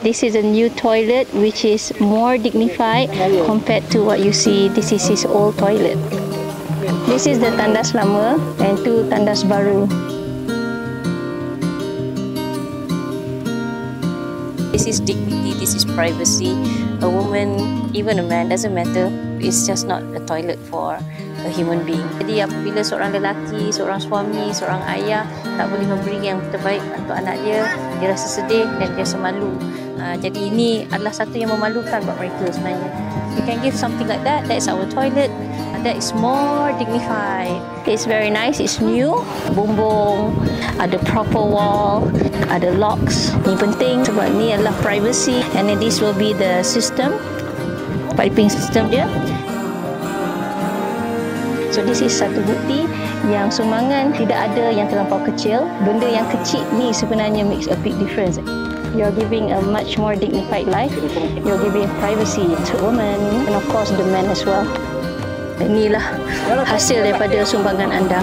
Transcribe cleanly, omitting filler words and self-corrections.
This is a new toilet which is more dignified compared to what you see. This is his old toilet. This is the tandas lama and two tandas baru. This is dignity, this is privacy. A woman, even a man, doesn't matter. It's just not a toilet for a human being. Jadi apabila seorang lelaki, seorang suami, seorang ayah tak boleh memberi yang terbaik untuk anak dia, dia rasa sedih dan dia rasa malu. Jadi ini adalah satu yang memalukan buat mereka sebenarnya. You can give something like that. That's our toilet. That is more dignified. It's very nice. It's new. Bumbung, ada proper wall, ada locks. Ini penting sebab ni adalah privacy. And then this will be the system, piping system dia. So this is satu bukti yang sumbangan tidak ada yang terlampau kecil. Benda yang kecil ni sebenarnya makes a big difference. You're giving a much more dignified life. You're giving privacy to women and of course the men as well. Inilah hasil daripada sumbangan anda.